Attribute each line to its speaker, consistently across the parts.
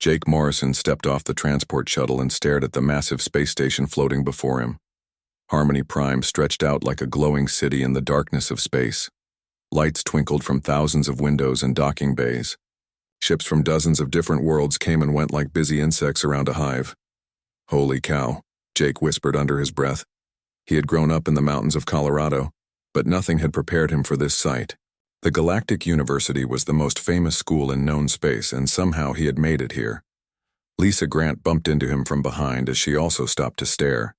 Speaker 1: Jake Morrison stepped off the transport shuttle and stared at the massive space station floating before him. Harmony Prime stretched out like a glowing city in the darkness of space. Lights twinkled from thousands of windows and docking bays. Ships from dozens of different worlds came and went like busy insects around a hive. "Holy cow," Jake whispered under his breath. He had grown up in the mountains of Colorado, but nothing had prepared him for this sight. The Galactic University was the most famous school in known space, and somehow he had made it here. Lisa Grant bumped into him from behind as she also stopped to stare.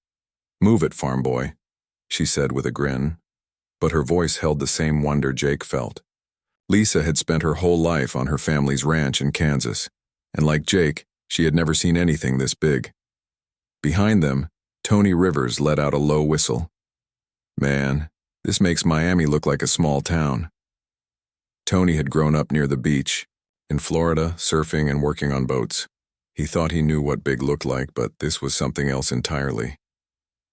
Speaker 1: "Move it, farm boy," she said with a grin, but her voice held the same wonder Jake felt. Lisa had spent her whole life on her family's ranch in Kansas, and like Jake, she had never seen anything this big. Behind them, Tony Rivers let out a low whistle. "Man, this makes Miami look like a small town." Tony had grown up near the beach, in Florida, surfing and working on boats. He thought he knew what big looked like, but this was something else entirely.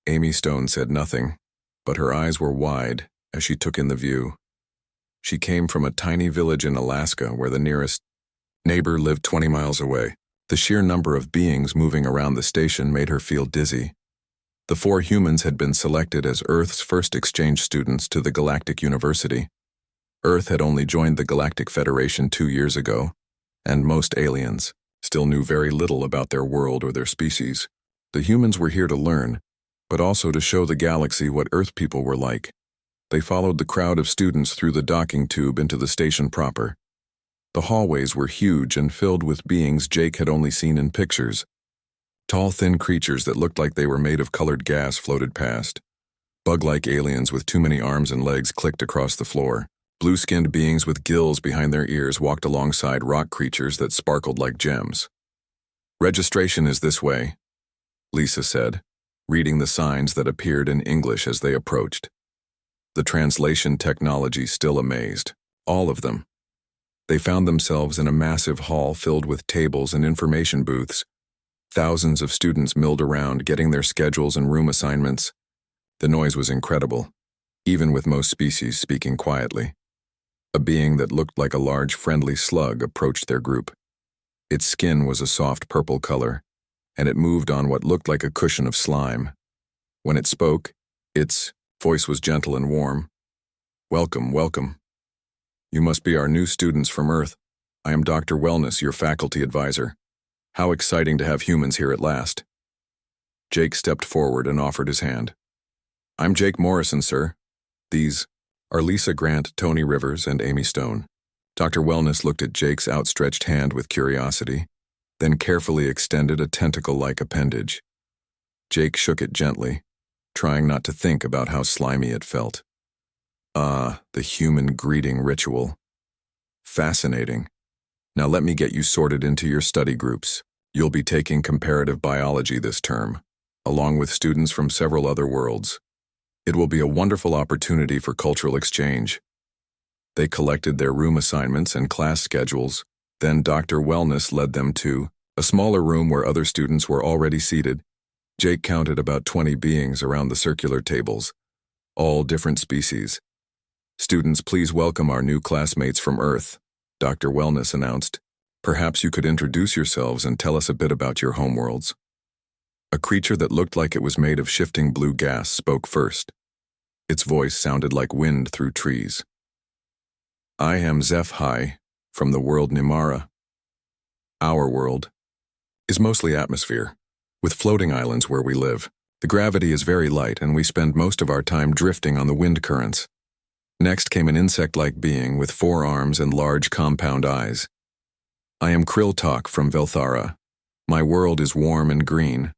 Speaker 1: Amy Stone said nothing, but her eyes were wide as she took in the view. She came from a tiny village in Alaska where the nearest neighbor lived 20 miles away. The sheer number of beings moving around the station made her feel dizzy. The 4 humans had been selected as Earth's first exchange students to the Galactic University. Earth had only joined the Galactic Federation 2 years ago, and most aliens still knew very little about their world or their species. The humans were here to learn, but also to show the galaxy what Earth people were like. They followed the crowd of students through the docking tube into the station proper. The hallways were huge and filled with beings Jake had only seen in pictures. Tall, thin creatures that looked like they were made of colored gas floated past. Bug-like aliens with too many arms and legs clicked across the floor. Blue-skinned beings with gills behind their ears walked alongside rock creatures that sparkled like gems. "Registration is this way," Lisa said, reading the signs that appeared in English as they approached. The translation technology still amazed all of them. They found themselves in a massive hall filled with tables and information booths. Thousands of students milled around, getting their schedules and room assignments. The noise was incredible, even with most species speaking quietly. A being that looked like a large, friendly slug approached their group. Its skin was a soft purple color, and it moved on what looked like a cushion of slime. When it spoke, its voice was gentle and warm. "Welcome, welcome. You must be our new students from Earth. I am Dr. Wellness, your faculty advisor. How exciting to have humans here at last." Jake stepped forward and offered his hand. "I'm Jake Morrison, sir. These are Lisa Grant, Tony Rivers, and Amy Stone." Dr. Wellness looked at Jake's outstretched hand with curiosity, then carefully extended a tentacle-like appendage. Jake shook it gently, trying not to think about how slimy it felt. The human greeting ritual. Fascinating. Now let me get you sorted into your study groups. You'll be taking comparative biology this term, along with students from several other worlds. It will be a wonderful opportunity for cultural exchange. They collected their room assignments and class schedules, then Dr. Wellness led them to a smaller room where other students were already seated. Jake counted about 20 beings around the circular tables, all different species. "Students, please welcome our new classmates from Earth," Dr. Wellness announced. "Perhaps you could introduce yourselves and tell us a bit about your homeworlds." A creature that looked like it was made of shifting blue gas spoke first. Its voice sounded like wind through trees. "I am HFY from the world Nimara. Our world is mostly atmosphere, with floating islands where we live. The gravity is very light and we spend most of our time drifting on the wind currents." Next came an insect-like being with 4 arms and large compound eyes. "I am Krilltalk from Velthara. My world is warm and green,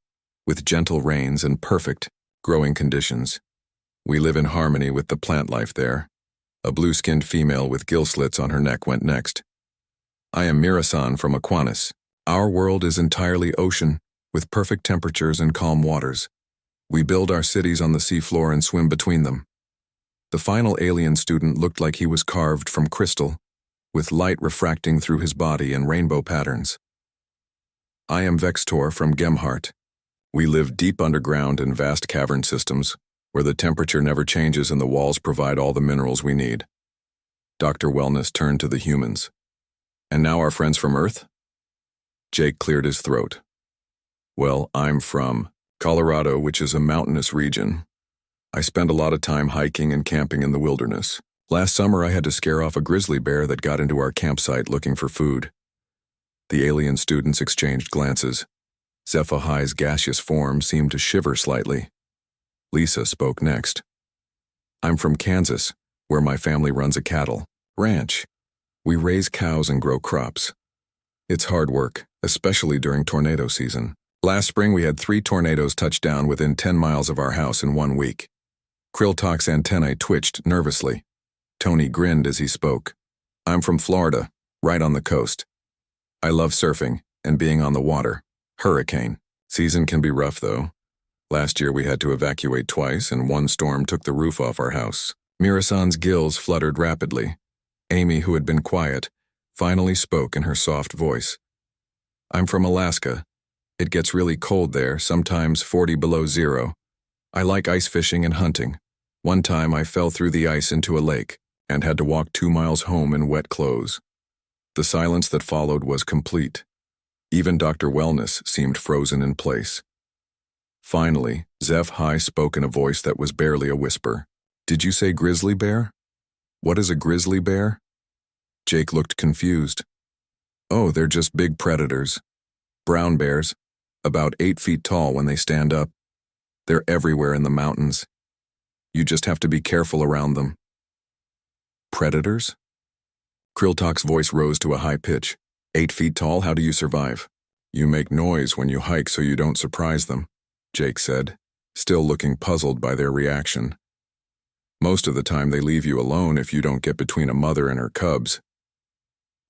Speaker 1: with gentle rains and perfect growing conditions. We live in harmony with the plant life there." A blue-skinned female with gill slits on her neck went next. "I am Mirasan from Aquanis. Our world is entirely ocean, with perfect temperatures and calm waters. We build our cities on the seafloor and swim between them." The final alien student looked like he was carved from crystal, with light refracting through his body in rainbow patterns. "I am Vextor from Gemhart. We live deep underground in vast cavern systems, where the temperature never changes and the walls provide all the minerals we need." Dr. Wellness turned to the humans. "And now our friends from Earth?" Jake cleared his throat. Well, I'm from Colorado, which is a mountainous region. I spend a lot of time hiking and camping in the wilderness. Last summer, I had to scare off a grizzly bear that got into our campsite looking for food. The alien students exchanged glances. HFY's gaseous form seemed to shiver slightly. Lisa spoke next. I'm from Kansas, where my family runs a cattle ranch. We raise cows and grow crops. It's hard work, especially during tornado season. Last spring, we had 3 tornadoes touch down within 10 miles of our house in 1 week. Krilltalk's antennae twitched nervously. Tony grinned as he spoke. I'm from Florida, right on the coast. I love surfing and being on the water. Hurricane season can be rough, though. Last year, we had to evacuate twice, and one storm took the roof off our house. Mirasan's gills fluttered rapidly. Amy, who had been quiet, finally spoke in her soft voice. I'm from Alaska. It gets really cold there, sometimes 40 below zero. I like ice fishing and hunting. One time I fell through the ice into a lake and had to walk 2 miles home in wet clothes. The silence that followed was complete. Even Dr. Wellness seemed frozen in place. Finally, HFY spoke in a voice that was barely a whisper. Did you say grizzly bear? What is a grizzly bear? Jake looked confused. Oh, they're just big predators. Brown bears, about 8 feet tall when they stand up. They're everywhere in the mountains. You just have to be careful around them. Predators? Krilltalk's voice rose to a high pitch. 8 feet tall, how do you survive? You make noise when you hike so you don't surprise them, Jake said, still looking puzzled by their reaction. Most of the time they leave you alone if you don't get between a mother and her cubs.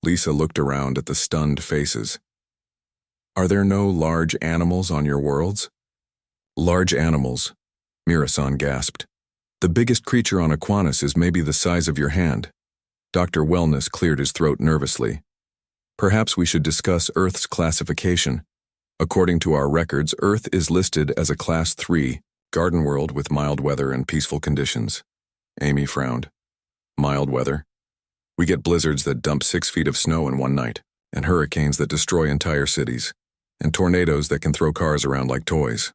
Speaker 1: Lisa looked around at the stunned faces. Are there no large animals on your worlds? Large animals, Mirasan gasped. The biggest creature on Aquinas is maybe the size of your hand. Dr. Wellness cleared his throat nervously. Perhaps we should discuss Earth's classification. According to our records, Earth is listed as a Class 3, garden world with mild weather and peaceful conditions. Amy frowned. Mild weather? We get blizzards that dump 6 feet of snow in one night, and hurricanes that destroy entire cities, and tornadoes that can throw cars around like toys.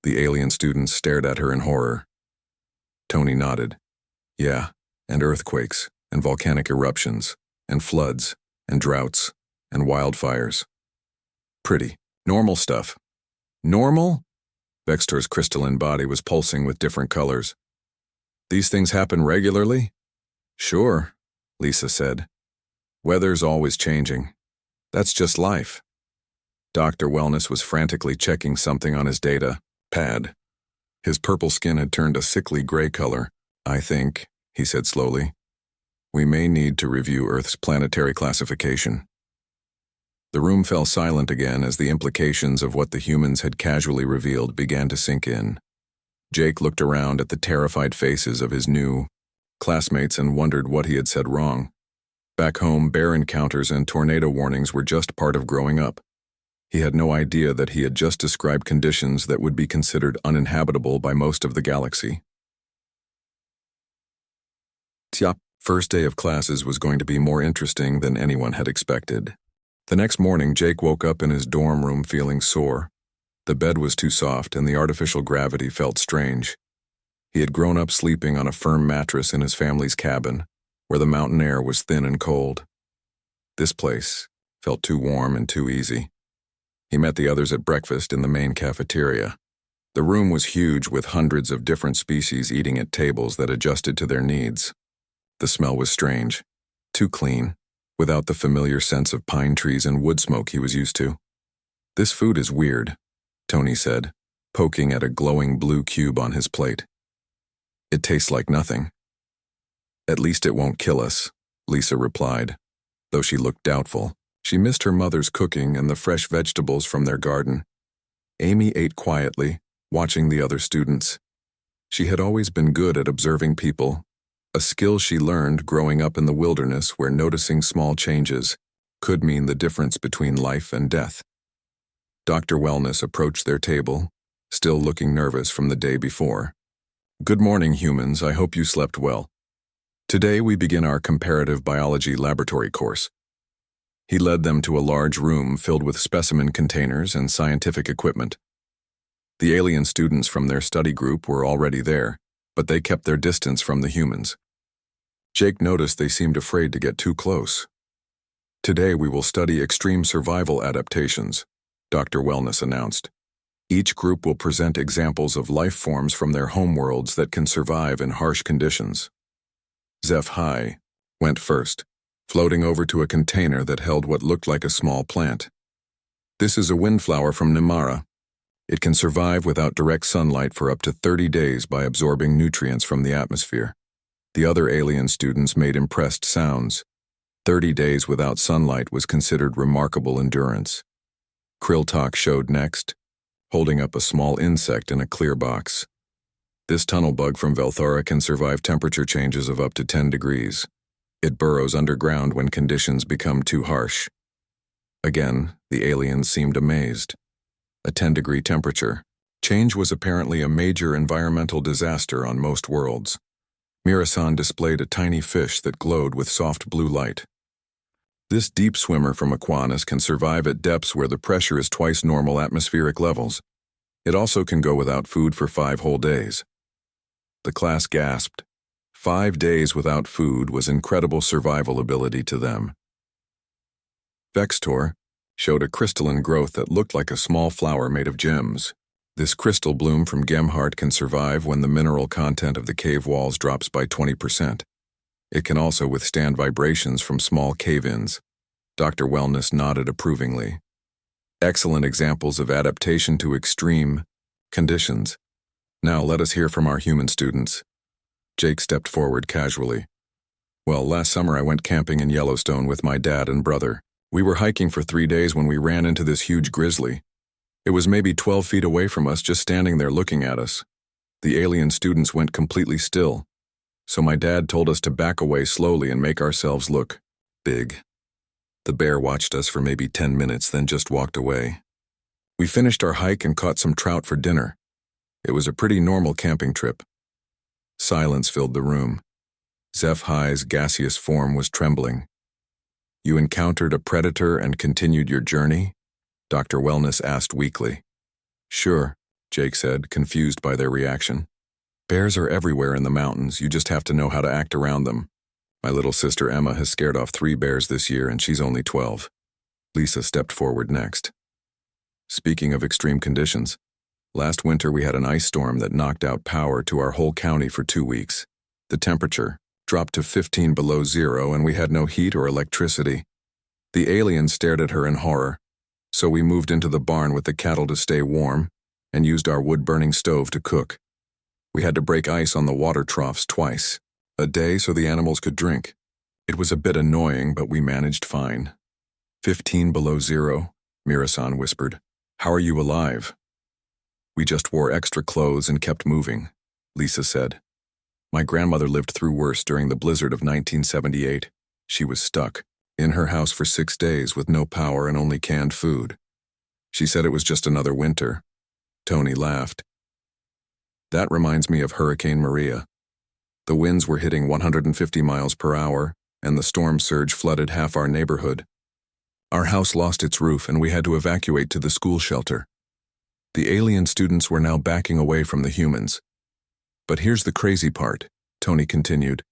Speaker 1: The alien students stared at her in horror. Tony nodded. Yeah, and earthquakes, and volcanic eruptions, and floods, and droughts, and wildfires. Pretty. Normal stuff. Normal? Vextor's crystalline body was pulsing with different colors. These things happen regularly? Sure, Lisa said. Weather's always changing. That's just life. Dr. Wellness was frantically checking something on his data pad. His purple skin had turned a sickly gray color. I think, he said slowly, we may need to review Earth's planetary classification. The room fell silent again as the implications of what the humans had casually revealed began to sink in. Jake looked around at the terrified faces of his new classmates and wondered what he had said wrong. Back home, bear encounters and tornado warnings were just part of growing up. He had no idea that he had just described conditions that would be considered uninhabitable by most of the galaxy. Tja, first day of classes was going to be more interesting than anyone had expected. The next morning, Jake woke up in his dorm room feeling sore. The bed was too soft and the artificial gravity felt strange. He had grown up sleeping on a firm mattress in his family's cabin, where the mountain air was thin and cold. This place felt too warm and too easy. He met the others at breakfast in the main cafeteria. The room was huge with hundreds of different species eating at tables that adjusted to their needs. The smell was strange, too clean, without the familiar sense of pine trees and wood smoke he was used to. This food is weird, Tony said, poking at a glowing blue cube on his plate. It tastes like nothing. At least it won't kill us, Lisa replied, though she looked doubtful. She missed her mother's cooking and the fresh vegetables from their garden. Amy ate quietly, watching the other students. She had always been good at observing people, a skill she learned growing up in the wilderness where noticing small changes could mean the difference between life and death. Dr. Wellness approached their table, still looking nervous from the day before. Good morning, humans. I hope you slept well. Today we begin our comparative biology laboratory course. He led them to a large room filled with specimen containers and scientific equipment. The alien students from their study group were already there, but they kept their distance from the humans. Jake noticed they seemed afraid to get too close. "Today we will study extreme survival adaptations," Dr. Wellness announced. "Each group will present examples of life forms from their homeworlds that can survive in harsh conditions." HFY went first, floating over to a container that held what looked like a small plant. "This is a windflower from Nimara. It can survive without direct sunlight for up to 30 days by absorbing nutrients from the atmosphere." The other alien students made impressed sounds. 30 days without sunlight was considered remarkable endurance. Krilltalk showed next, holding up a small insect in a clear box. "This tunnel bug from Velthara can survive temperature changes of up to 10 degrees. It burrows underground when conditions become too harsh." Again, the aliens seemed amazed. A 10-degree temperature change was apparently a major environmental disaster on most worlds. Mira-san displayed a tiny fish that glowed with soft blue light. "This deep swimmer from Aquanus can survive at depths where the pressure is twice normal atmospheric levels. It also can go without food for 5 whole days." The class gasped. 5 days without food was incredible survival ability to them. Vextor showed a crystalline growth that looked like a small flower made of gems. "This crystal bloom from Gemhardt can survive when the mineral content of the cave walls drops by 20%. It can also withstand vibrations from small cave-ins." Dr. Wellness nodded approvingly. "Excellent examples of adaptation to extreme conditions. Now let us hear from our human students." Jake stepped forward casually. "Well, last summer I went camping in Yellowstone with my dad and brother. We were hiking for 3 days when we ran into this huge grizzly. It was maybe 12 feet away from us, just standing there looking at us. The alien students went completely still, so my dad told us to back away slowly and make ourselves look big. The bear watched us for maybe 10 minutes, then just walked away. We finished our hike and caught some trout for dinner. It was a pretty normal camping trip." Silence filled the room. HFY's gaseous form was trembling. "You encountered a predator and continued your journey?" Dr. Wellness asked weakly. "Sure," Jake said, confused by their reaction. "Bears are everywhere in the mountains, you just have to know how to act around them. My little sister Emma has scared off 3 bears this year and she's only 12. Lisa stepped forward next. "Speaking of extreme conditions, last winter we had an ice storm that knocked out power to our whole county for 2 weeks. The temperature dropped to 15 below zero and we had no heat or electricity. The aliens stared at her in horror, so we moved into the barn with the cattle to stay warm and used our wood-burning stove to cook. We had to break ice on the water troughs twice a day so the animals could drink. It was a bit annoying, but we managed fine." 15 below zero, Mira-san whispered. "How are you alive?" "We just wore extra clothes and kept moving," Lisa said. "My grandmother lived through worse during the blizzard of 1978. She was stuck in her house for 6 days with no power and only canned food. She said it was just another winter." Tony laughed. "That reminds me of Hurricane Maria. The winds were hitting 150 miles per hour, and the storm surge flooded half our neighborhood. Our house lost its roof and we had to evacuate to the school shelter. The alien students were now backing away from the humans. But here's the crazy part," Tony continued.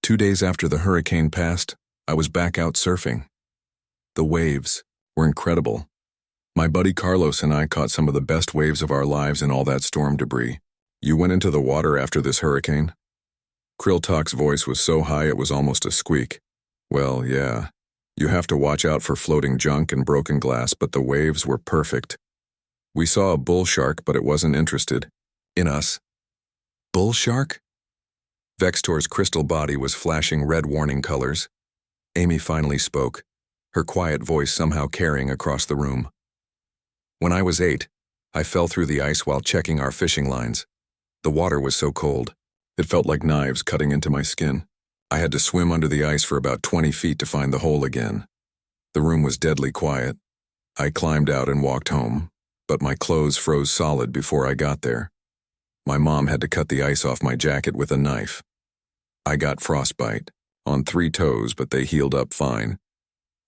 Speaker 1: 2 days after the hurricane passed, I was back out surfing. The waves were incredible. My buddy Carlos and I caught some of the best waves of our lives in all that storm debris. You went into the water after this hurricane?" Krilltalk's voice was so high it was almost a squeak. "Well, yeah. You have to watch out for floating junk and broken glass, but the waves were perfect. We saw a bull shark, but it wasn't interested in us." "Bull shark?" Vextor's crystal body was flashing red warning colors. Amy finally spoke, her quiet voice somehow carrying across the room. "When I was 8, I fell through the ice while checking our fishing lines. The water was so cold, it felt like knives cutting into my skin. I had to swim under the ice for about 20 feet to find the hole again. The room was deadly quiet. I climbed out and walked home, but my clothes froze solid before I got there. My mom had to cut the ice off my jacket with a knife. I got frostbite on 3 toes, but they healed up fine.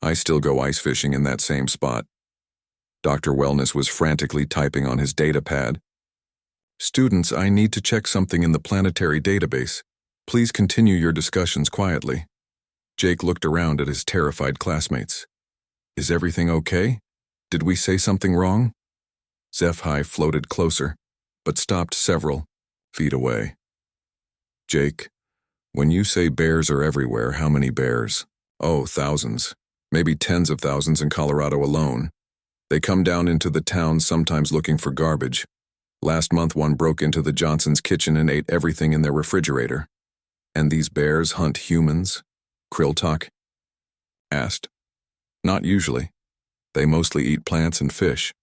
Speaker 1: I still go ice fishing in that same spot. Dr. Wellness was frantically typing on his data pad. Students, I need to check something in the planetary database. Please continue your discussions quietly. Jake looked around at his terrified classmates. Is everything okay? Did we say something wrong? HFY floated closer, but stopped several feet away. Jake, when you say bears are everywhere, how many bears? Oh, thousands. Maybe tens of thousands in Colorado alone. They come down into the town sometimes looking for garbage. Last month one broke into the Johnsons' kitchen and ate everything in their refrigerator. And these bears hunt humans? Krilltalk asked. Not usually. They mostly eat plants and fish.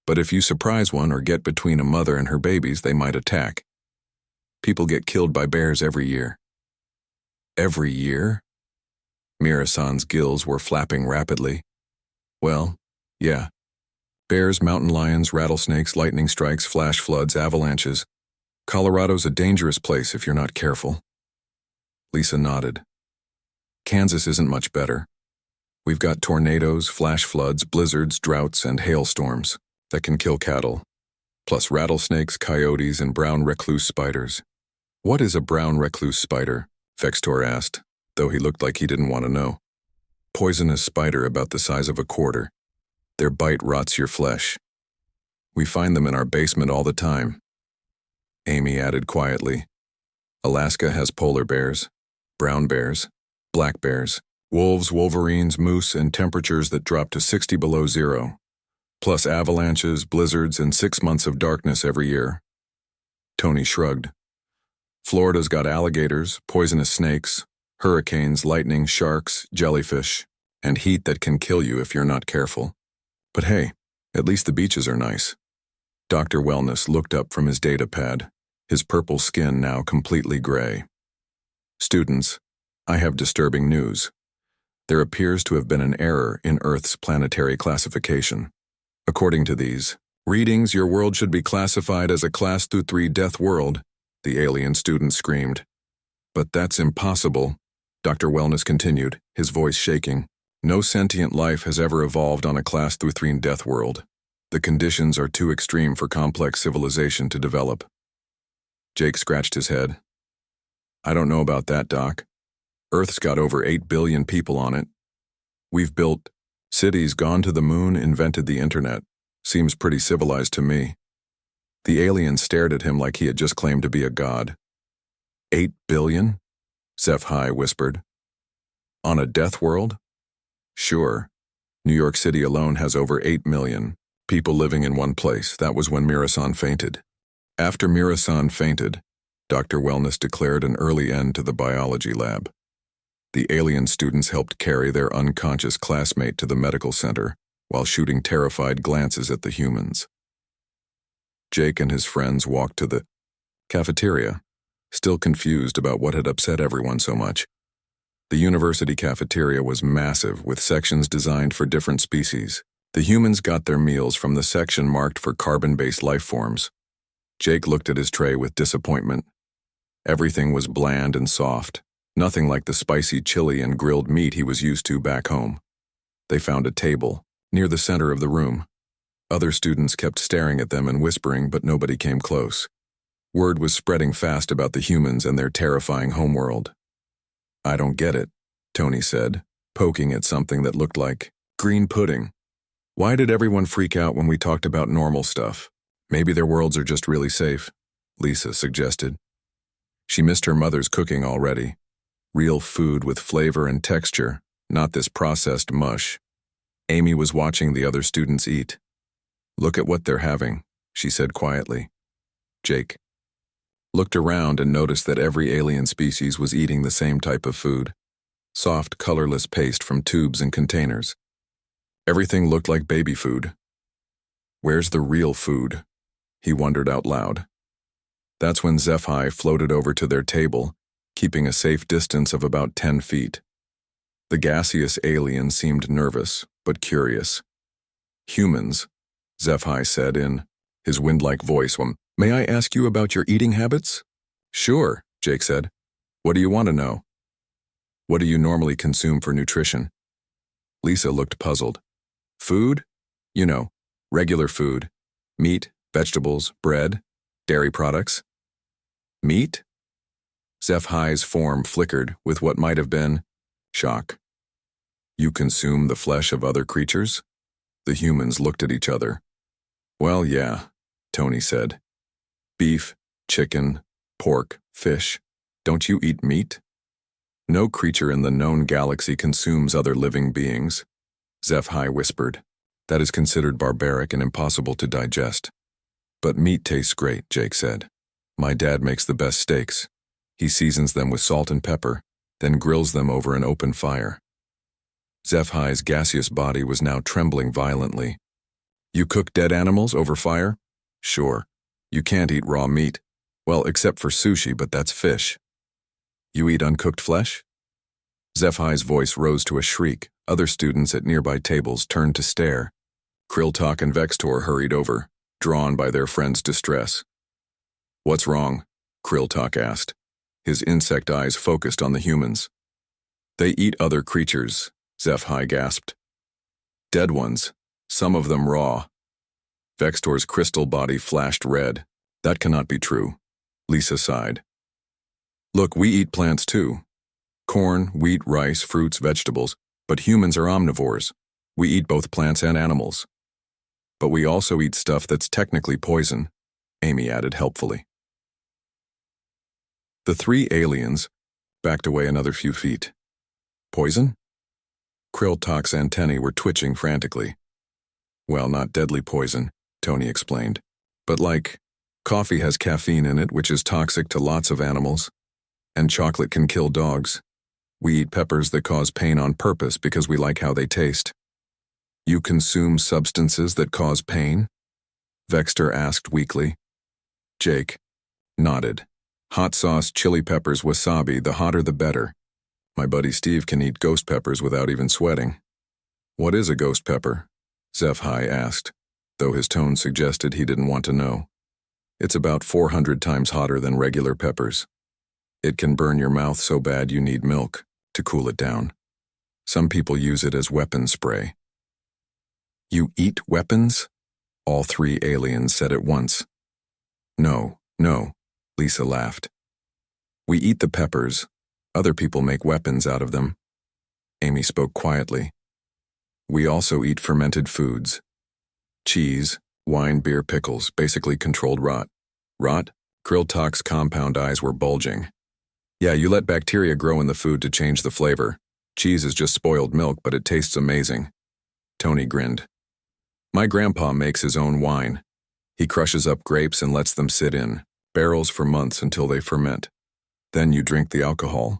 Speaker 1: But if you surprise one or get between a mother and her babies, they might attack. People get killed by bears every year. Every year? Mira-san's gills were flapping rapidly. Well, yeah. Bears, mountain lions, rattlesnakes, lightning strikes, flash floods, avalanches. Colorado's a dangerous place if you're not careful. Lisa nodded. Kansas isn't much better. We've got tornadoes, flash floods, blizzards, droughts, and hailstorms that can kill cattle, plus rattlesnakes, coyotes, and brown recluse spiders. What is a brown recluse spider? Vextor asked, though he looked like he didn't want to know. Poisonous spider about the size of a quarter. Their bite rots your flesh. We find them in our basement all the time. Amy added quietly. Alaska has polar bears, brown bears, black bears, wolves, wolverines, moose, and temperatures that drop to 60 below zero, plus avalanches, blizzards, and 6 months of darkness every year. Tony shrugged. Florida's got alligators, poisonous snakes, hurricanes, lightning, sharks, jellyfish, and heat that can kill you if you're not careful. But hey, at least the beaches are nice. Dr. Wellness looked up from his data pad, his purple skin now completely gray. Students, I have disturbing news. There appears to have been an error in Earth's planetary classification. According to these readings, your world should be classified as a Class 3 Death World, the alien student screamed. But that's impossible, Dr. Wellness continued, his voice shaking. No sentient life has ever evolved on a Class 3 Death World. The conditions are too extreme for complex civilization to develop. Jake scratched his head. I don't know about that, Doc. Earth's got over 8 billion people on it. We've built cities, gone to the moon, invented the internet. Seems pretty civilized to me. The alien stared at him like he had just claimed to be a god. 8 billion? HFY whispered. On a death world? Sure. New York City alone has over 8 million people living in one place. That was when Mira-san fainted. After Mira-san fainted, Dr. Wellness declared an early end to the biology lab. The alien students helped carry their unconscious classmate to the medical center while shooting terrified glances at the humans. Jake and his friends walked to the cafeteria, still confused about what had upset everyone so much. The university cafeteria was massive, with sections designed for different species. The humans got their meals from the section marked for carbon-based life forms. Jake looked at his tray with disappointment. Everything was bland and soft, nothing like the spicy chili and grilled meat he was used to back home. They found a table, near the center of the room. Other students kept staring at them and whispering, but nobody came close. Word was spreading fast about the humans and their terrifying homeworld. I don't get it, Tony said, poking at something that looked like green pudding. Why did everyone freak out when we talked about normal stuff? Maybe their worlds are just really safe, Lisa suggested. She missed her mother's cooking already. Real food with flavor and texture, not this processed mush. Amy was watching the other students eat. Look at what they're having, she said quietly. Jake looked around and noticed that every alien species was eating the same type of food. Soft, colorless paste from tubes and containers. Everything looked like baby food. Where's the real food? He wondered out loud. That's when HFY floated over to their table, keeping a safe distance of about 10 feet. The gaseous alien seemed nervous, but curious. Humans, HFY said in his wind-like voice. May I ask you about your eating habits? Sure, Jake said. What do you want to know? What do you normally consume for nutrition? Lisa looked puzzled. Food? You know, regular food. Meat, vegetables, bread, dairy products. Meat? HFY's form flickered with what might have been shock. You consume the flesh of other creatures? The humans looked at each other. Well, yeah, Tony said. Beef, chicken, pork, fish. Don't you eat meat? No creature in the known galaxy consumes other living beings, HFY whispered. That is considered barbaric and impossible to digest. But meat tastes great, Jake said. My dad makes the best steaks. He seasons them with salt and pepper, then grills them over an open fire. HFY's gaseous body was now trembling violently. You cook dead animals over fire? Sure. You can't eat raw meat. Well, except for sushi, but that's fish. You eat uncooked flesh? HFY's voice rose to a shriek. Other students at nearby tables turned to stare. Krilltalk and Vextor hurried over, drawn by their friend's distress. What's wrong? Krilltalk asked. His insect eyes focused on the humans. They eat other creatures, HFY gasped. Dead ones, some of them raw. Vextor's crystal body flashed red. That cannot be true. Lisa sighed. Look, we eat plants too. Corn, wheat, rice, fruits, vegetables, but humans are omnivores. We eat both plants and animals. But we also eat stuff that's technically poison, Amy added helpfully. The three aliens backed away another few feet. Poison? Krilltalk's antennae were twitching frantically. Well, not deadly poison, Tony explained. But like, coffee has caffeine in it, which is toxic to lots of animals. And chocolate can kill dogs. We eat peppers that cause pain on purpose because we like how they taste. You consume substances that cause pain? Vextor asked weakly. Jake nodded. Hot sauce, chili peppers, wasabi, the hotter the better. My buddy Steve can eat ghost peppers without even sweating. What is a ghost pepper? HFY asked, though his tone suggested he didn't want to know. It's about 400 times hotter than regular peppers. It can burn your mouth so bad you need milk to cool it down. Some people use it as weapon spray. You eat weapons? All three aliens said at once. No, Lisa laughed. We eat the peppers. Other people make weapons out of them. Amy spoke quietly. We also eat fermented foods. Cheese, wine, beer, pickles, basically controlled rot. Rot? Krilltalk's compound eyes were bulging. Yeah, you let bacteria grow in the food to change the flavor. Cheese is just spoiled milk, but it tastes amazing. Tony grinned. My grandpa makes his own wine. He crushes up grapes and lets them sit in barrels for months until they ferment. Then you drink the alcohol.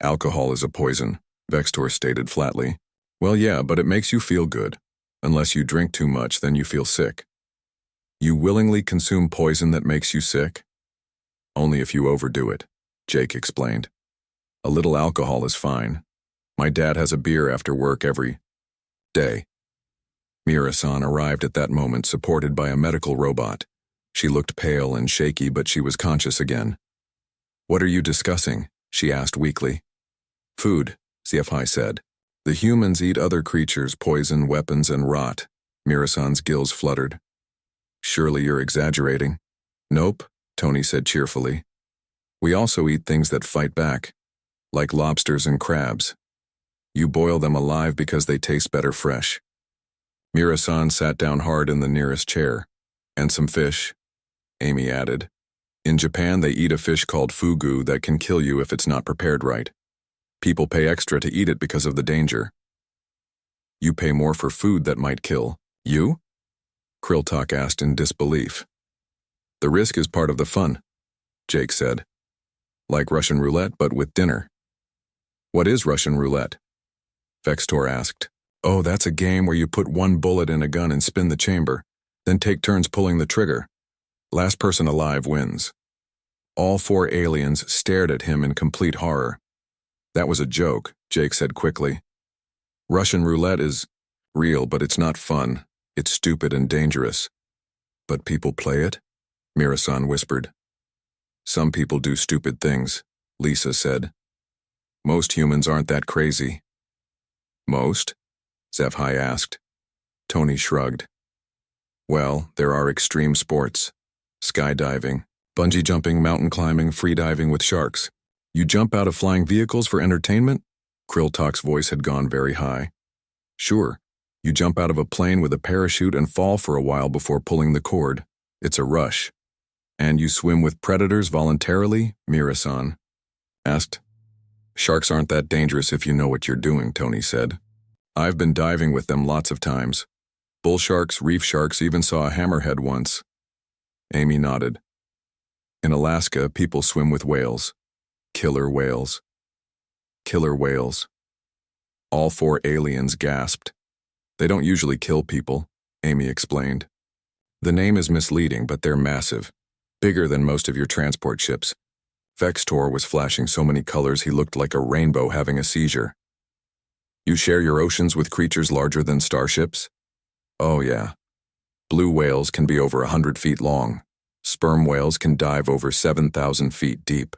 Speaker 1: Alcohol is a poison, Vextor stated flatly. Well, yeah, but it makes you feel good. Unless you drink too much, then you feel sick. You willingly consume poison that makes you sick? Only if you overdo it, Jake explained. A little alcohol is fine. My dad has a beer after work every day. Mira-san arrived at that moment, supported by a medical robot. She looked pale and shaky, but she was conscious again. What are you discussing? She asked weakly. Food, HFY said. The humans eat other creatures, poison, weapons, and rot. Mira-san's gills fluttered. Surely you're exaggerating. Nope, Tony said cheerfully. We also eat things that fight back, like lobsters and crabs. You boil them alive because they taste better fresh. Mira-san sat down hard in the nearest chair. And some fish, Amy added. In Japan, they eat a fish called fugu that can kill you if it's not prepared right. People pay extra to eat it because of the danger. You pay more for food that might kill you? Krilltalk asked in disbelief. The risk is part of the fun, Jake said. Like Russian roulette, but with dinner. What is Russian roulette? Vextor asked. Oh, that's a game where you put one bullet in a gun and spin the chamber, then take turns pulling the trigger. Last person alive wins. All four aliens stared at him in complete horror. That was a joke, Jake said quickly. Russian roulette is real, but it's not fun. It's stupid and dangerous. But people play it? Mira-san whispered. Some people do stupid things, Lisa said. Most humans aren't that crazy. Most? HFY asked. Tony shrugged. Well, there are extreme sports. Skydiving, bungee jumping, mountain climbing, freediving with sharks. You jump out of flying vehicles for entertainment? Krilltalk's voice had gone very high. Sure, you jump out of a plane with a parachute and fall for a while before pulling the cord. It's a rush. And you swim with predators voluntarily? Mira-san asked. Sharks aren't that dangerous if you know what you're doing, Tony said. I've been diving with them lots of times. Bull sharks, reef sharks, even saw a hammerhead once. Amy nodded. In Alaska, people swim with whales. Killer whales. Killer whales. All four aliens gasped. They don't usually kill people, Amy explained. The name is misleading, but they're massive. Bigger than most of your transport ships. Vextor was flashing so many colors he looked like a rainbow having a seizure. You share your oceans with creatures larger than starships? Oh yeah. Blue whales can be over 100 feet long. Sperm whales can dive over 7,000 feet deep.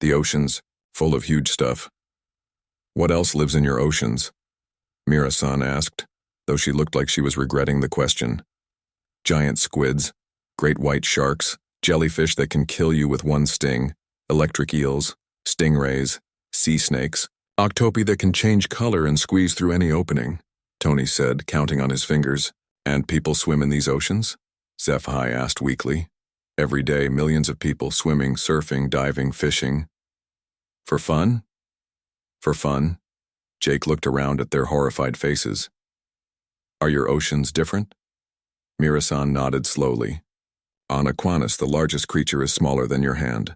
Speaker 1: The oceans, full of huge stuff. What else lives in your oceans? Mira-san asked, though she looked like she was regretting the question. Giant squids, great white sharks, jellyfish that can kill you with one sting, electric eels, stingrays, sea snakes, octopi that can change color and squeeze through any opening, Tony said, counting on his fingers. And people swim in these oceans? HFY asked weakly. Every day, millions of people swimming, surfing, diving, fishing. For fun? For fun? Jake looked around at their horrified faces. Are your oceans different? Mira-san nodded slowly. On Aquanus, the largest creature is smaller than your hand.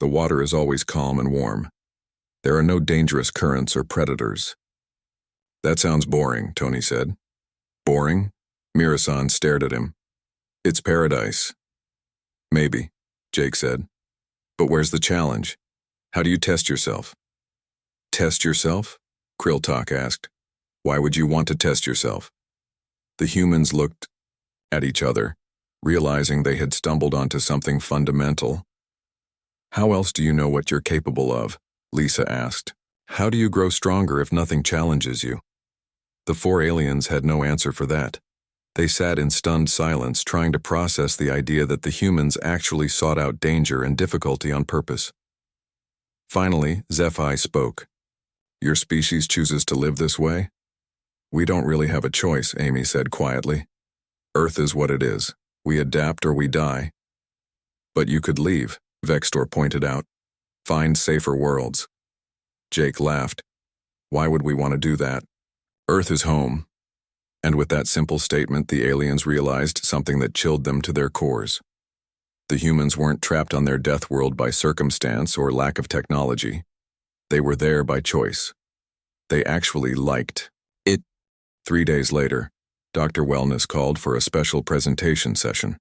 Speaker 1: The water is always calm and warm. There are no dangerous currents or predators. That sounds boring, Tony said. Boring? Mira-san stared at him. It's paradise. Maybe, Jake said. But where's the challenge? How do you test yourself? Test yourself? Krilltalk asked. Why would you want to test yourself? The humans looked at each other, realizing they had stumbled onto something fundamental. How else do you know what you're capable of? Lisa asked. How do you grow stronger if nothing challenges you? The four aliens had no answer for that. They sat in stunned silence, trying to process the idea that the humans actually sought out danger and difficulty on purpose. Finally, HFY spoke. Your species chooses to live this way? We don't really have a choice, Amy said quietly. Earth is what it is. We adapt or we die. But you could leave, Vextor pointed out. Find safer worlds. Jake laughed. Why would we want to do that? Earth is home. And with that simple statement, the aliens realized something that chilled them to their cores. The humans weren't trapped on their death world by circumstance or lack of technology. They were there by choice. They actually liked it. 3 days later, Dr. Wellness called for a special presentation session.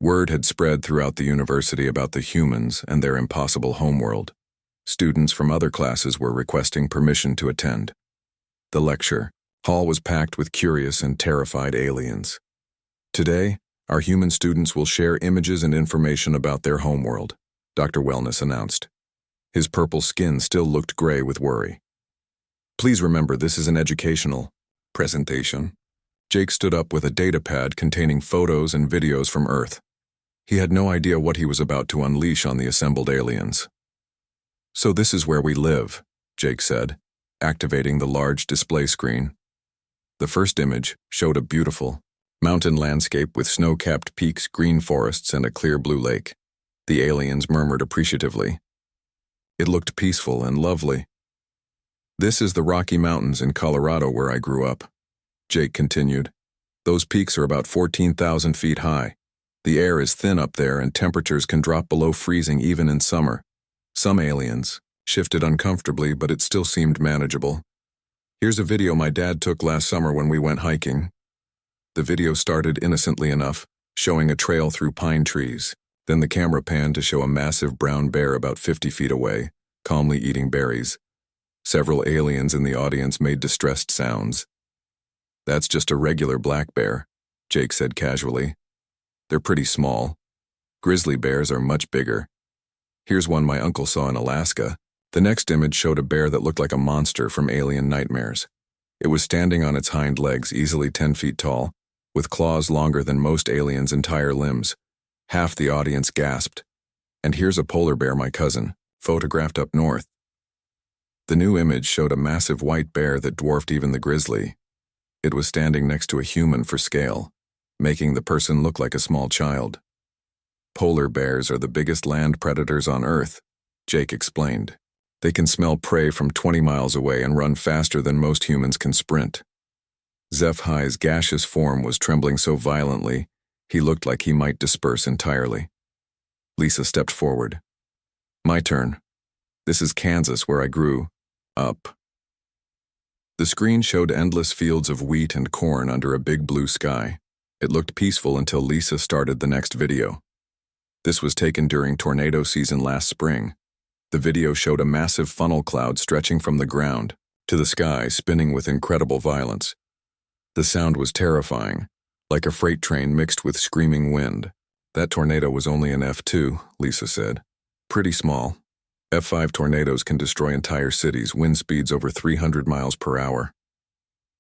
Speaker 1: Word had spread throughout the university about the humans and their impossible homeworld. Students from other classes were requesting permission to attend. The lecture hall was packed with curious and terrified aliens. Today, our human students will share images and information about their homeworld, Dr. Wellness announced. His purple skin still looked gray with worry. Please remember, this is an educational presentation. Jake stood up with a data pad containing photos and videos from Earth. He had no idea what he was about to unleash on the assembled aliens. So this is where we live, Jake said, activating the large display screen. The first image showed a beautiful mountain landscape with snow-capped peaks, green forests, and a clear blue lake. The aliens murmured appreciatively. It looked peaceful and lovely. This is the Rocky Mountains in Colorado where I grew up, Jake continued. Those peaks are about 14,000 feet high. The air is thin up there and temperatures can drop below freezing even in summer. Some aliens shifted uncomfortably, but it still seemed manageable. Here's a video my dad took last summer when we went hiking. The video started innocently enough, showing a trail through pine trees. Then the camera panned to show a massive brown bear about 50 feet away, calmly eating berries. Several aliens in the audience made distressed sounds. That's just a regular black bear, Jake said casually. They're pretty small. Grizzly bears are much bigger. Here's one my uncle saw in Alaska. The next image showed a bear that looked like a monster from Alien Nightmares. It was standing on its hind legs, easily 10 feet tall, with claws longer than most aliens' entire limbs. Half the audience gasped. And here's a polar bear, my cousin, photographed up north. The new image showed a massive white bear that dwarfed even the grizzly. It was standing next to a human for scale, making the person look like a small child. Polar bears are the biggest land predators on Earth, Jake explained. They can smell prey from 20 miles away and run faster than most humans can sprint. HFY's gaseous form was trembling so violently, he looked like he might disperse entirely. Lisa stepped forward. My turn. This is Kansas, where I grew up. The screen showed endless fields of wheat and corn under a big blue sky. It looked peaceful until Lisa started the next video. This was taken during tornado season last spring. The video showed a massive funnel cloud stretching from the ground to the sky, spinning with incredible violence. The sound was terrifying, like a freight train mixed with screaming wind. That tornado was only an F2, Lisa said. Pretty small. F5 tornadoes can destroy entire cities, wind speeds over 300 miles per hour.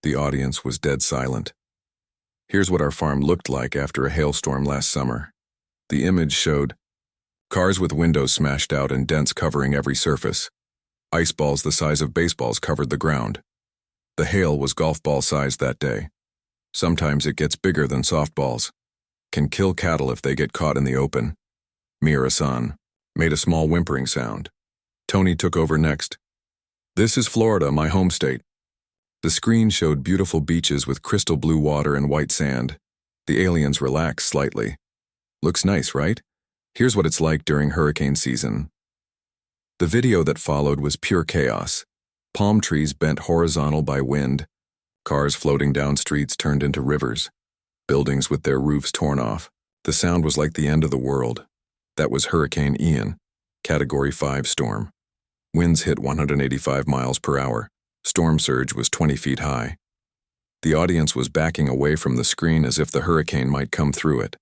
Speaker 1: The audience was dead silent. Here's what our farm looked like after a hailstorm last summer. The image showed cars with windows smashed out and dents covering every surface. Ice balls the size of baseballs covered the ground. The hail was golf ball sized that day. Sometimes it gets bigger than softballs. Can kill cattle if they get caught in the open. Mira-san made a small whimpering sound. Tony took over next. This is Florida, my home state. The screen showed beautiful beaches with crystal blue water and white sand. The aliens relaxed slightly. Looks nice, right? Here's what it's like during hurricane season. The video that followed was pure chaos. Palm trees bent horizontal by wind. Cars floating down streets turned into rivers. Buildings with their roofs torn off. The sound was like the end of the world. That was Hurricane Ian, Category 5 storm. Winds hit 185 miles per hour. Storm surge was 20 feet high. The audience was backing away from the screen as if the hurricane might come through it.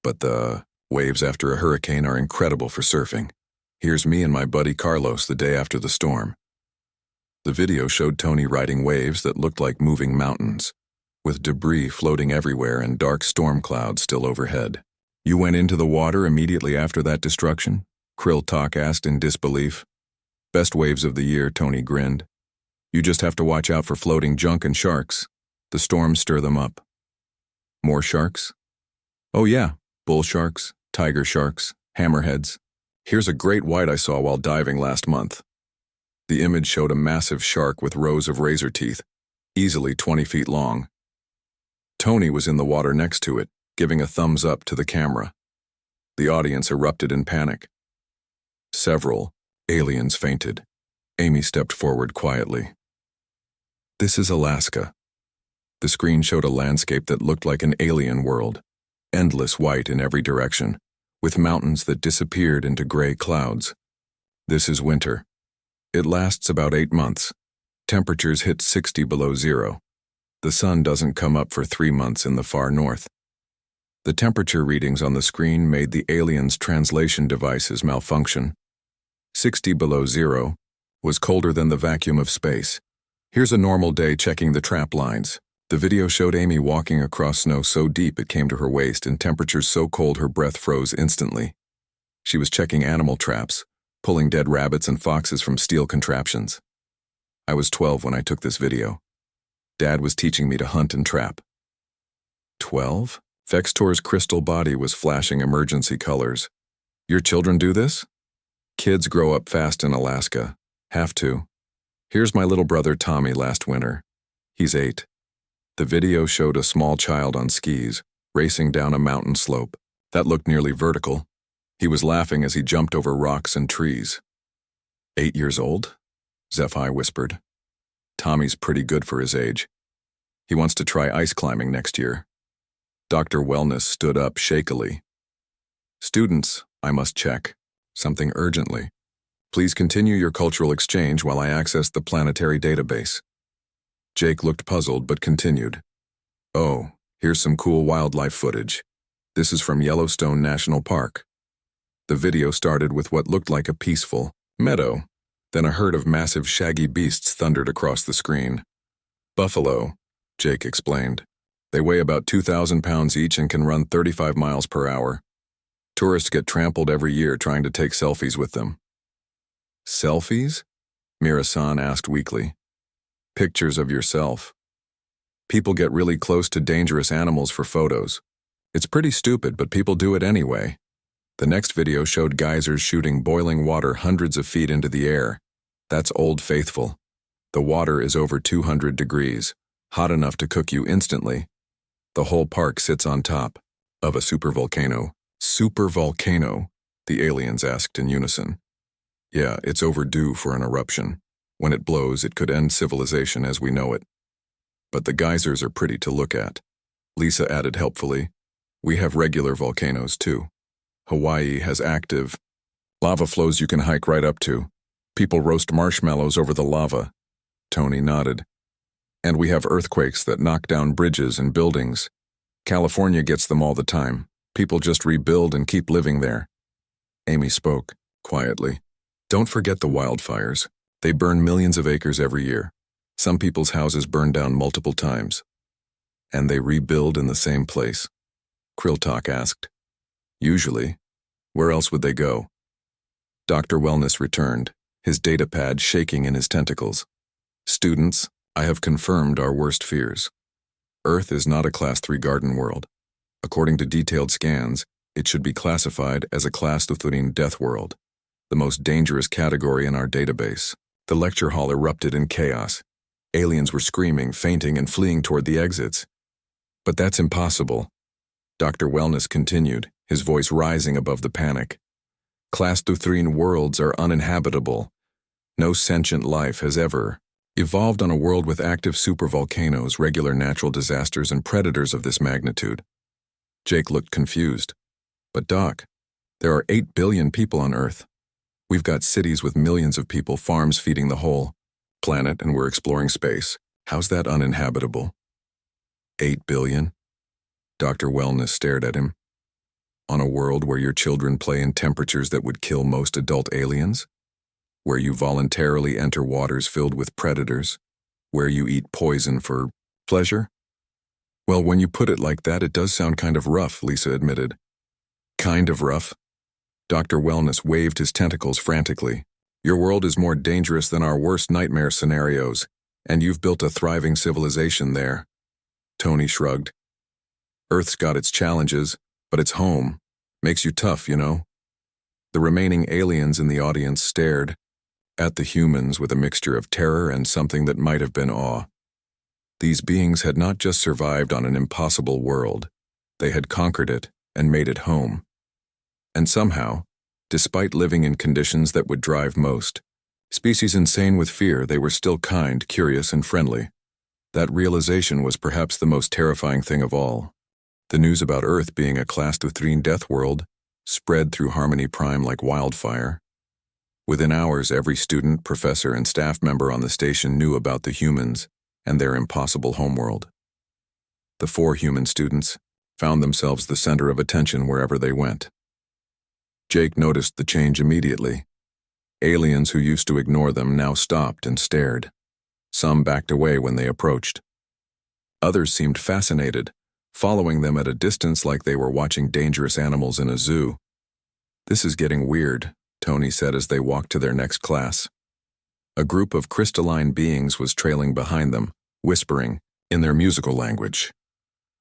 Speaker 1: But the waves after a hurricane are incredible for surfing. Here's me and my buddy Carlos the day after the storm. The video showed Tony riding waves that looked like moving mountains, with debris floating everywhere and dark storm clouds still overhead. You went into the water immediately after that destruction? Krill Talk asked in disbelief. Best waves of the year, Tony grinned. You just have to watch out for floating junk and sharks. The storms stir them up. More sharks? Oh yeah, bull sharks, tiger sharks, hammerheads. Here's a great white I saw while diving last month. The image showed a massive shark with rows of razor teeth, easily 20 feet long. Tony was in the water next to it, giving a thumbs up to the camera. The audience erupted in panic. Several aliens fainted. Amy stepped forward quietly. This is Alaska. The screen showed a landscape that looked like an alien world, endless white in every direction, with mountains that disappeared into gray clouds. This is winter. It lasts about 8 months. Temperatures hit 60 below zero. The sun doesn't come up for 3 months in the far north. The temperature readings on the screen made the aliens' translation devices malfunction. 60 below zero was colder than the vacuum of space. Here's a normal day checking the trap lines. The video showed Amy walking across snow so deep it came to her waist and temperatures so cold her breath froze instantly. She was checking animal traps, pulling dead rabbits and foxes from steel contraptions. I was 12 when I took this video. Dad was teaching me to hunt and trap. 12? Vextor's crystal body was flashing emergency colors. Your children do this? Kids grow up fast in Alaska. Have to. Here's my little brother Tommy last winter. He's 8. The video showed a small child on skis, racing down a mountain slope. That looked nearly vertical. He was laughing as he jumped over rocks and trees. 8 years old? HFY whispered. Tommy's pretty good for his age. He wants to try ice climbing next year. Dr. Wellness stood up shakily. Students, I must check. Something urgently. Please continue your cultural exchange while I access the planetary database. Jake looked puzzled but continued. Oh, here's some cool wildlife footage. This is from Yellowstone National Park. The video started with what looked like a peaceful meadow. Then a herd of massive shaggy beasts thundered across the screen. Buffalo, Jake explained. They weigh about 2,000 pounds each and can run 35 miles per hour. Tourists get trampled every year trying to take selfies with them. Selfies? Mira-san asked weakly. Pictures of yourself. People get really close to dangerous animals for photos. It's pretty stupid, but people do it anyway. The next video showed geysers shooting boiling water hundreds of feet into the air. That's Old Faithful. The water is over 200 degrees, hot enough to cook you instantly. The whole park sits on top of a supervolcano. Supervolcano? The aliens asked in unison. Yeah, it's overdue for an eruption. When it blows, it could end civilization as we know it. But the geysers are pretty to look at. Lisa added helpfully. We have regular volcanoes too. Hawaii has active lava flows you can hike right up to. People roast marshmallows over the lava. Tony nodded. And we have earthquakes that knock down bridges and buildings. California gets them all the time. People just rebuild and keep living there. Amy spoke, quietly. Don't forget the wildfires. They burn millions of acres every year. Some people's houses burn down multiple times. And they rebuild in the same place. Krilltalk asked. Usually. Where else would they go? Dr. Wellness returned, his datapad shaking in his tentacles. Students, I have confirmed our worst fears. Earth is not a Class 3 garden world. According to detailed scans, it should be classified as a Class 3 Deathworld, the most dangerous category in our database. The lecture hall erupted in chaos. Aliens were screaming, fainting, and fleeing toward the exits. But that's impossible. Dr. Wellness continued, his voice rising above the panic. Class 3 worlds are uninhabitable. No sentient life has ever evolved on a world with active supervolcanoes, regular natural disasters, and predators of this magnitude. Jake looked confused. But Doc, there are 8 billion people on Earth. We've got cities with millions of people, farms feeding the whole planet, and we're exploring space. How's that uninhabitable? 8 billion? Dr. Wellness stared at him. On a world where your children play in temperatures that would kill most adult aliens? Where you voluntarily enter waters filled with predators? Where you eat poison for pleasure? Well, when you put it like that, it does sound kind of rough, Lisa admitted. Kind of rough? Dr. Wellness waved his tentacles frantically. Your world is more dangerous than our worst nightmare scenarios, and you've built a thriving civilization there. Tony shrugged. Earth's got its challenges, but it's home. Makes you tough, you know. The remaining aliens in the audience stared at the humans with a mixture of terror and something that might have been awe. These beings had not just survived on an impossible world, they had conquered it and made it home. And somehow, despite living in conditions that would drive most species insane with fear, they were still kind, curious, and friendly. That realization was perhaps the most terrifying thing of all. The news about Earth being a Class 3 death world spread through Harmony Prime like wildfire. Within hours, every student, professor, and staff member on the station knew about the humans and their impossible homeworld. The 4 human students found themselves the center of attention wherever they went. Jake noticed the change immediately. Aliens who used to ignore them now stopped and stared. Some backed away when they approached. Others seemed fascinated, following them at a distance like they were watching dangerous animals in a zoo. This is getting weird, Tony said as they walked to their next class. A group of crystalline beings was trailing behind them, whispering in their musical language.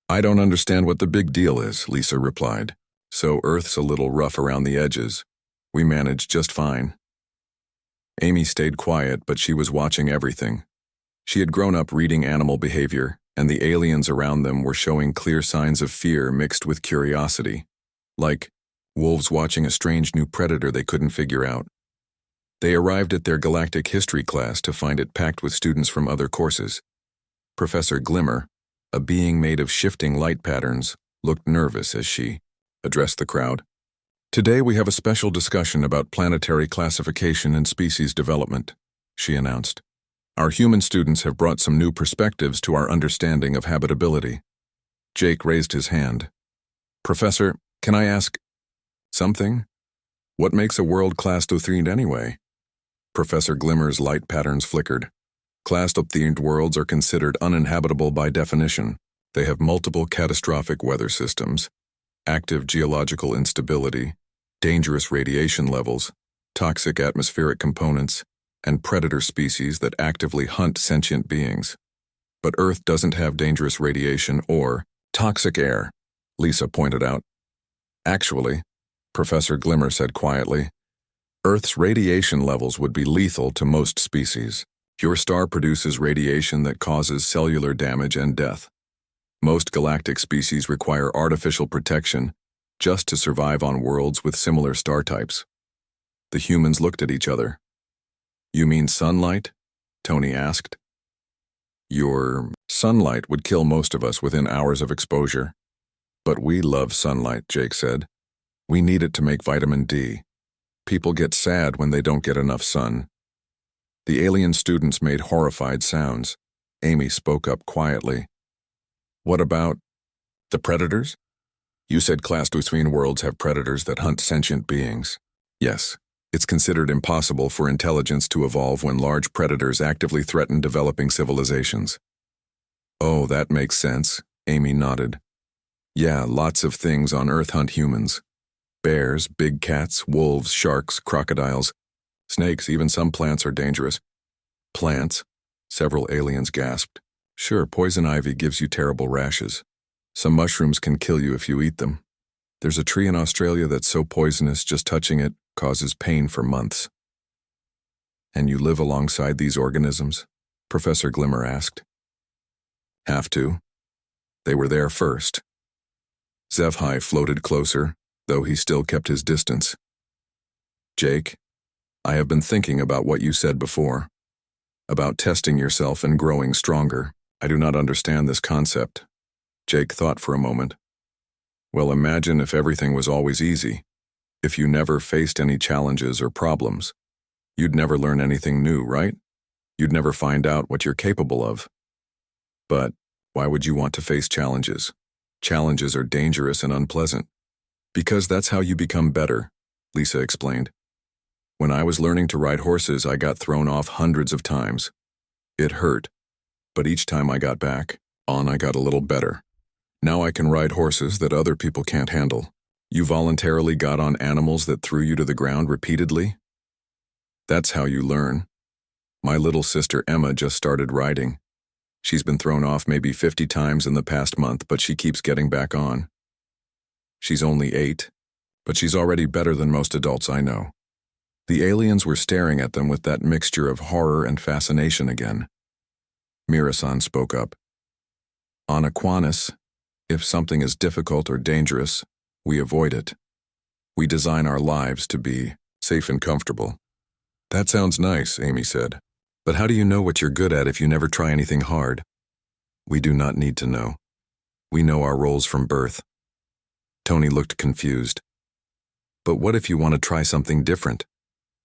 Speaker 1: I don't understand what the big deal is, Lisa replied. So Earth's a little rough around the edges. We managed just fine. Amy stayed quiet, but she was watching everything. She had grown up reading animal behavior, and the aliens around them were showing clear signs of fear mixed with curiosity. Like wolves watching a strange new predator they couldn't figure out. They arrived at their galactic history class to find it packed with students from other courses. Professor Glimmer, a being made of shifting light patterns, looked nervous as she addressed the crowd. Today we have a special discussion about planetary classification and species development, she announced. Our human students have brought some new perspectives to our understanding of habitability. Jake raised his hand. Professor, can I ask something? What makes a world Class 3 anyway? Professor Glimmer's light patterns flickered. Class-themed worlds are considered uninhabitable by definition. They have multiple catastrophic weather systems, active geological instability, dangerous radiation levels, toxic atmospheric components, and predator species that actively hunt sentient beings. But Earth doesn't have dangerous radiation or toxic air, Lisa pointed out. Actually, Professor Glimmer said quietly, Earth's radiation levels would be lethal to most species. Your star produces radiation that causes cellular damage and death. Most galactic species require artificial protection just to survive on worlds with similar star types. The humans looked at each other. You mean sunlight? Tony asked. Your sunlight would kill most of us within hours of exposure. But we love sunlight, Jake said. We need it to make vitamin D. People get sad when they don't get enough sun. The alien students made horrified sounds. Amy spoke up quietly. What about the predators? You said class-between worlds have predators that hunt sentient beings. Yes, it's considered impossible for intelligence to evolve when large predators actively threaten developing civilizations. Oh, that makes sense, Amy nodded. Yeah, lots of things on Earth hunt humans. Bears, big cats, wolves, sharks, crocodiles, snakes, even some plants are dangerous. Plants? Several aliens gasped. Sure, poison ivy gives you terrible rashes. Some mushrooms can kill you if you eat them. There's a tree in Australia that's so poisonous just touching it causes pain for months. And you live alongside these organisms? Professor Glimmer asked. Have to. They were there first. HFY floated closer, though he still kept his distance. Jake, I have been thinking about what you said before. About testing yourself and growing stronger. I do not understand this concept. Jake thought for a moment. Well, imagine if everything was always easy. If you never faced any challenges or problems. You'd never learn anything new, right? You'd never find out what you're capable of. But why would you want to face challenges? Challenges are dangerous and unpleasant. Because that's how you become better, Lisa explained. When I was learning to ride horses, I got thrown off hundreds of times. It hurt, but each time I got back on, I got a little better. Now I can ride horses that other people can't handle. You voluntarily got on animals that threw you to the ground repeatedly? That's how you learn. My little sister Emma just started riding. She's been thrown off maybe 50 times in the past month, but she keeps getting back on. She's only 8, but she's already better than most adults I know. The aliens were staring at them with that mixture of horror and fascination again. Mira-san spoke up. On Aquinas, if something is difficult or dangerous, we avoid it. We design our lives to be safe and comfortable. That sounds nice, Amy said. But how do you know what you're good at if you never try anything hard? We do not need to know. We know our roles from birth. Tony looked confused. But what if you want to try something different?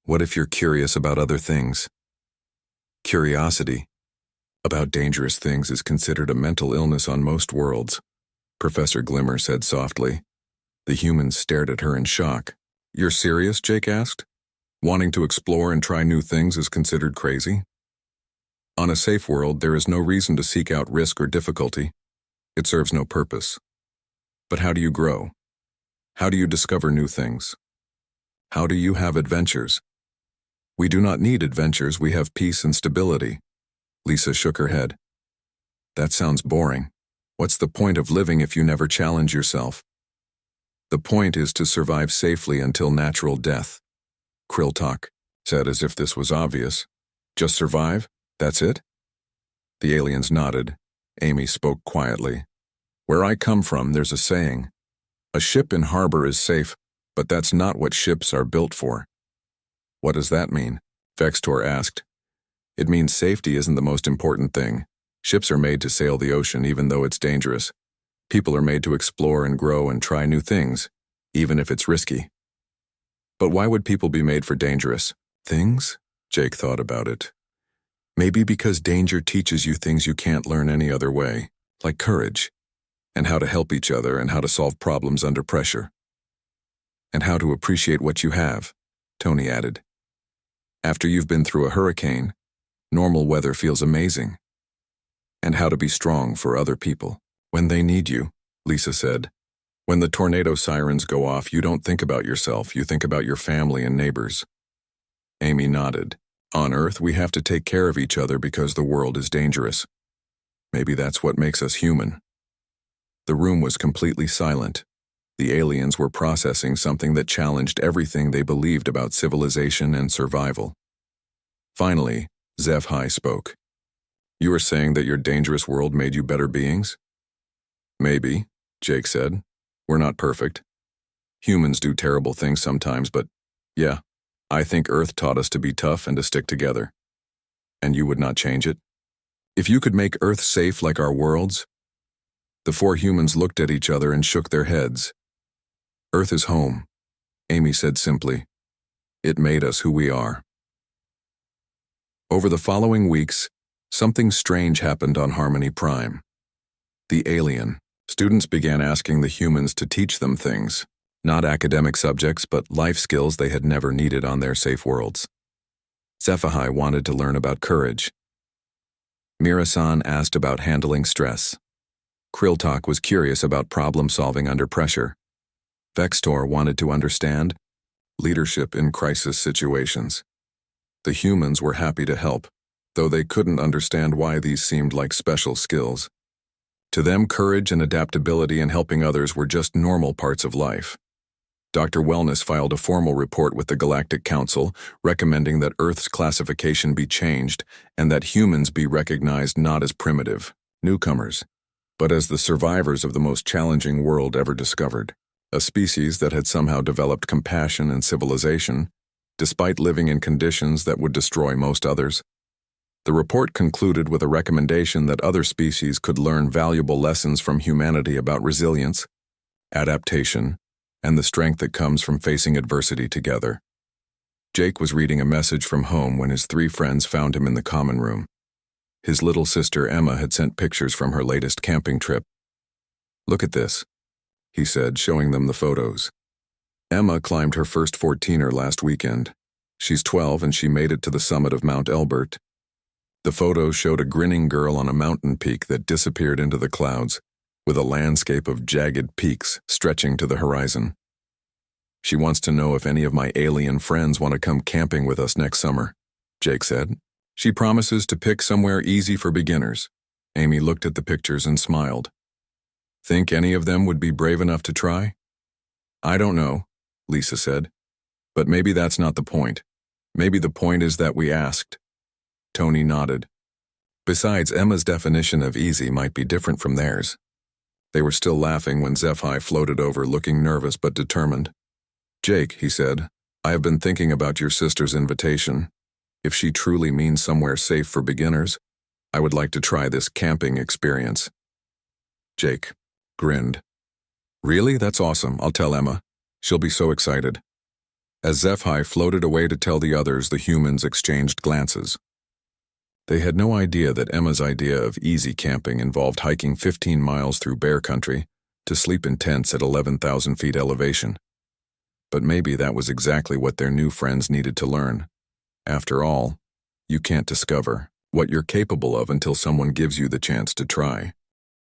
Speaker 1: What if you're curious about other things? Curiosity about dangerous things is considered a mental illness on most worlds, Professor Glimmer said softly. The humans stared at her in shock. You're serious? Jake asked. Wanting to explore and try new things is considered crazy? On a safe world, there is no reason to seek out risk or difficulty. It serves no purpose. But how do you grow? How do you discover new things? How do you have adventures? We do not need adventures, we have peace and stability. Lisa shook her head. That sounds boring. What's the point of living if you never challenge yourself? The point is to survive safely until natural death. Krilltalk said as if this was obvious. Just survive? That's it? The aliens nodded. Amy spoke quietly. Where I come from, there's a saying. A ship in harbor is safe, but that's not what ships are built for. What does that mean? Vextor asked. It means safety isn't the most important thing. Ships are made to sail the ocean even though it's dangerous. People are made to explore and grow and try new things, even if it's risky. But why would people be made for dangerous things? Jake thought about it. Maybe because danger teaches you things you can't learn any other way, like courage, and how to help each other and how to solve problems under pressure. And how to appreciate what you have, Tony added. After you've been through a hurricane, Normal weather feels amazing. And how to be strong for other people when they need you, Lisa said. When the tornado sirens go off, you don't think about yourself, you think about your family and neighbors. Amy nodded. On Earth, we have to take care of each other because the world is dangerous. Maybe that's what makes us human. The room was completely silent. The aliens were processing something that challenged everything they believed about civilization and survival. Finally, HFY spoke. You were saying that your dangerous world made you better beings? Maybe, Jake said. We're not perfect. Humans do terrible things sometimes, but yeah, I think Earth taught us to be tough and to stick together. And you would not change it? If you could make Earth safe like our worlds? The four humans looked at each other and shook their heads. Earth is home, Amy said simply. It made us who we are. Over the following weeks, something strange happened on Harmony Prime. The alien. Students began asking the humans to teach them things, not academic subjects, but life skills they had never needed on their safe worlds. HFY wanted to learn about courage. Mira-san asked about handling stress. Krilltalk was curious about problem-solving under pressure. Vextor wanted to understand leadership in crisis situations. The humans were happy to help, though they couldn't understand why these seemed like special skills. To them, courage and adaptability and helping others were just normal parts of life. Dr. Wellness filed a formal report with the Galactic Council recommending that Earth's classification be changed and that humans be recognized not as primitive, newcomers, but as the survivors of the most challenging world ever discovered, a species that had somehow developed compassion and civilization, despite living in conditions that would destroy most others. The report concluded with a recommendation that other species could learn valuable lessons from humanity about resilience, adaptation, and the strength that comes from facing adversity together. Jake was reading a message from home when his three friends found him in the common room. His little sister Emma had sent pictures from her latest camping trip. Look at this, he said, showing them the photos. Emma climbed her first 14er last weekend. She's 12 and she made it to the summit of Mount Elbert. The photos showed a grinning girl on a mountain peak that disappeared into the clouds, with a landscape of jagged peaks stretching to the horizon. She wants to know if any of my alien friends want to come camping with us next summer, Jake said. She promises to pick somewhere easy for beginners. Amy looked at the pictures and smiled. Think any of them would be brave enough to try? I don't know, Lisa said. But maybe that's not the point. Maybe the point is that we asked. Tony nodded. Besides, Emma's definition of easy might be different from theirs. They were still laughing when HFY floated over, looking nervous but determined. Jake, he said, I have been thinking about your sister's invitation. If she truly means somewhere safe for beginners, I would like to try this camping experience. Jake grinned. Really? That's awesome. I'll tell Emma. She'll be so excited. As HFY floated away to tell the others, the humans exchanged glances. They had no idea that Emma's idea of easy camping involved hiking 15 miles through bear country to sleep in tents at 11,000 feet elevation. But maybe that was exactly what their new friends needed to learn. After all, you can't discover what you're capable of until someone gives you the chance to try.